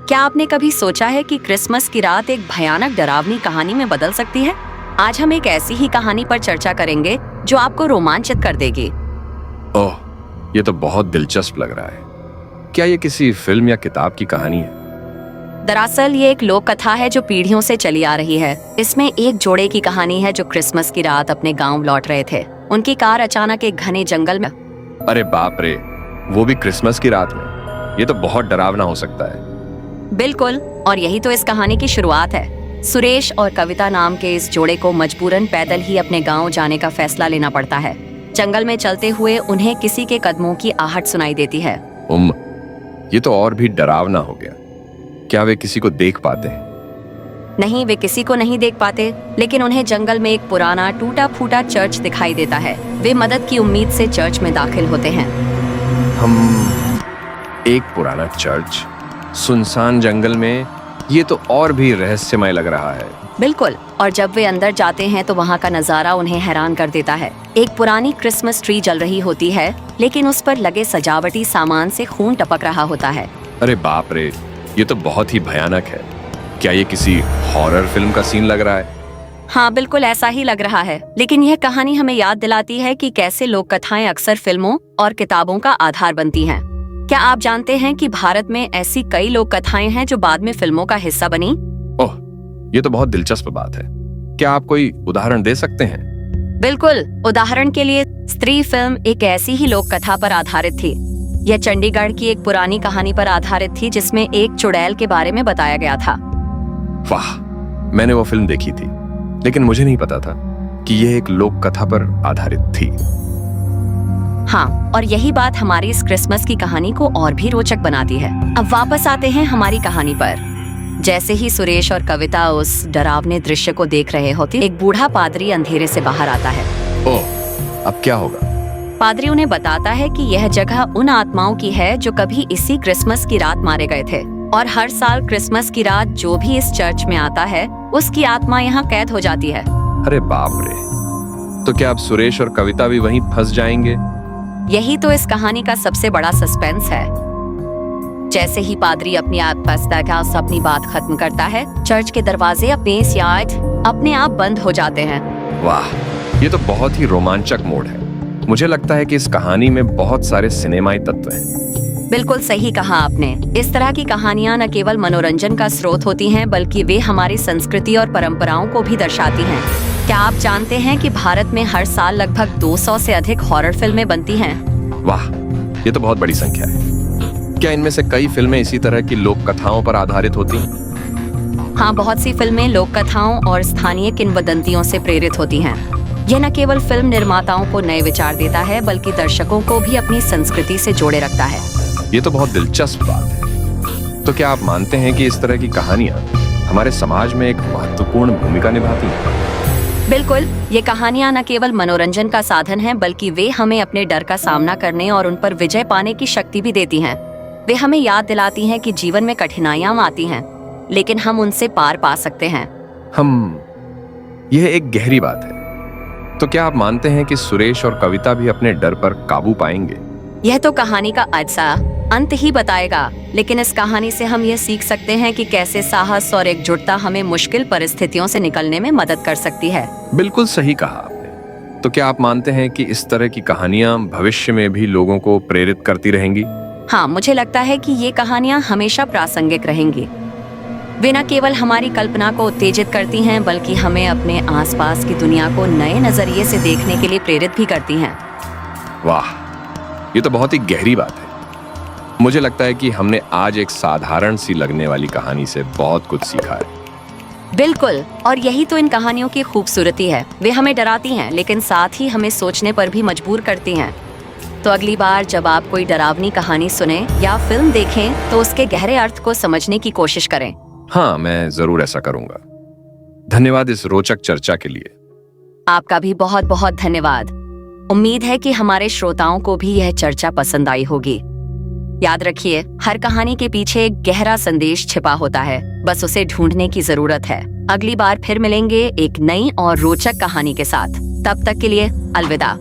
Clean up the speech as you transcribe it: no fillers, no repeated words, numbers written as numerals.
क्या आपने कभी सोचा है कि क्रिसमस की रात एक भयानक डरावनी कहानी में बदल सकती है? आज हम एक ऐसी ही कहानी पर चर्चा करेंगे जो आपको रोमांचित कर देगी। ओह, ये तो बहुत दिलचस्प लग रहा है। क्या ये किसी फिल्म या किताब की कहानी है? दरअसल ये एक लोक कथा है जो पीढ़ियों से चली आ रही है। इसमें एक जोड़े की कहानी है जो क्रिसमस की रात अपने गांव लौट रहे थे। उनकी कार अचानक एक घने जंगल में। अरे बाप रे, वो भी क्रिसमस की रात में। ये तो बहुत डरावना हो सकता है। बिल्कुल, और यही तो इस कहानी की शुरुआत है। सुरेश और कविता नाम के इस जोड़े को मजबूरन पैदल ही अपने गांव जाने का फैसला लेना पड़ता है। जंगल में चलते हुए उन्हें किसी के कदमों की आहट सुनाई देती है। ये तो और भी डरावना हो गया। क्या वे किसी को देख पाते हैं? नहीं, वे किसी को नहीं देख पाते, लेकिन उन्हें जंगल में एक पुराना टूटा फूटा चर्च दिखाई देता है। वे मदद की उम्मीद से चर्च में दाखिल होते हैं। एक पुराना चर्च सुनसान जंगल में, ये तो और भी रहस्यमय लग रहा है। बिल्कुल, और जब वे अंदर जाते हैं तो वहाँ का नजारा उन्हें हैरान कर देता है। एक पुरानी क्रिसमस ट्री जल रही होती है, लेकिन उस पर लगे सजावटी सामान से खून टपक रहा होता है। अरे बाप रे, ये तो बहुत ही भयानक है। क्या ये किसी हॉरर फिल्म का सीन लग रहा है? हाँ, बिल्कुल ऐसा ही लग रहा है। लेकिन यह कहानी हमें याद दिलाती है कि कैसे लोक कथाएं अक्सर फिल्मों और किताबों का आधार बनती हैं। क्या आप जानते हैं कि भारत में ऐसी कई लोक कथाएं हैं जो बाद में फिल्मों का हिस्सा बनी? ओह, ये तो बहुत दिलचस्प बात है। क्या आप कोई उदाहरण दे सकते हैं? बिल्कुल, उदाहरण के लिए स्त्री फिल्म एक ऐसी ही लोक कथा पर आधारित थी। यह चंडीगढ़ की एक पुरानी कहानी पर आधारित थी जिसमें एक चुड़ैल के बारे में बताया गया था। वाह, मैंने वो फिल्म देखी थी, लेकिन मुझे नहीं पता था कि यह एक लोक कथा पर आधारित थी। हाँ, और यही बात हमारी इस क्रिसमस की कहानी को और भी रोचक बनाती है। अब वापस आते हैं हमारी कहानी पर। जैसे ही सुरेश और कविता उस डरावने दृश्य को देख रहे होते, एक बूढ़ा पादरी अंधेरे से बाहर आता है। ओह, अब क्या होगा? पादरी उन्हें बताता है कि यह जगह उन आत्माओं की है जो कभी इसी क्रिसमस की रात मारे गए थे, और हर साल क्रिसमस की रात जो भी इस चर्च में आता है उसकी आत्मा यहाँ कैद हो जाती है। अरे बाप रे, तो क्या अब सुरेश और कविता भी वहीं फंस जाएंगे? यही तो इस कहानी का सबसे बड़ा सस्पेंस है। जैसे ही पादरी अपनी अपनी बात खत्म करता है, चर्च के दरवाजे अपने आप बंद हो जाते हैं। वाह, ये तो बहुत ही रोमांचक मोड़ है। मुझे लगता है कि इस कहानी में बहुत सारे सिनेमाई तत्व हैं। बिल्कुल सही कहा आपने। इस तरह की कहानियां न केवल मनोरंजन का स्रोत होती हैं, बल्कि वे हमारी संस्कृति और परंपराओं को भी दर्शाती हैं। क्या आप जानते हैं कि भारत में हर साल लगभग 200 से अधिक हॉरर फिल्में बनती हैं? वाह, ये तो बहुत बड़ी संख्या है। क्या इनमें से कई फिल्में इसी तरह की लोक कथाओं पर आधारित होती हैं? हाँ, बहुत सी फिल्में लोक कथाओं और स्थानीय किंवदंतियों से प्रेरित होती हैं। यह न केवल फिल्म निर्माताओं को नए विचार देता है, बल्कि दर्शकों को भी अपनी संस्कृति से जोड़े रखता है। ये तो बहुत दिलचस्प बात है। तो क्या आप मानते हैं कि इस तरह की कहानियां हमारे समाज में एक महत्वपूर्ण भूमिका निभाती हैं? बिल्कुल, ये कहानियां न केवल मनोरंजन का साधन हैं, बल्कि वे हमें अपने डर का सामना करने और उन पर विजय पाने की शक्ति भी देती हैं। वे हमें याद दिलाती हैं कि जीवन में कठिनाइयां आती हैं, लेकिन हम उनसे पार पा सकते हैं। यह एक गहरी बात है। तो क्या आप मानते हैं कि सुरेश और कविता भी अपने डर पर काबू पाएंगे? यह तो कहानी का अंत ही बताएगा, लेकिन इस कहानी से हम यह सीख सकते हैं कि कैसे साहस और एकजुटता हमें मुश्किल परिस्थितियों से निकलने में मदद कर सकती है। बिल्कुल सही कहा आपने। तो क्या आप मानते हैं कि इस तरह की कहानियां भविष्य में भी लोगों को प्रेरित करती रहेंगी? हाँ, मुझे लगता है कि ये कहानियां हमेशा प्रासंगिक रहेंगी। वे न केवल हमारी कल्पना को उत्तेजित करती हैं, बल्कि हमें अपने आसपास की दुनिया को नए नजरिए से देखने के लिए प्रेरित भी करती हैं। वाह, ये तो बहुत ही गहरी बात है। मुझे लगता है कि हमने आज एक साधारण सी लगने वाली कहानी से बहुत कुछ सीखा है। बिल्कुल, और यही तो इन कहानियों की खूबसूरती है। वे हमें डराती हैं, लेकिन साथ ही हमें सोचने पर भी मजबूर करती हैं। तो अगली बार जब आप कोई डरावनी कहानी सुने या फिल्म देखें, तो उसके गहरे अर्थ को समझने की कोशिश करें। हाँ, मैं जरूर ऐसा करूंगा। धन्यवाद इस रोचक चर्चा के लिए। आपका भी बहुत बहुत धन्यवाद। उम्मीद है कि हमारे श्रोताओं को भी यह चर्चा पसंद आई होगी। याद रखिए, हर कहानी के पीछे एक गहरा संदेश छिपा होता है, बस उसे ढूंढने की जरूरत है। अगली बार फिर मिलेंगे एक नई और रोचक कहानी के साथ। तब तक के लिए अलविदा।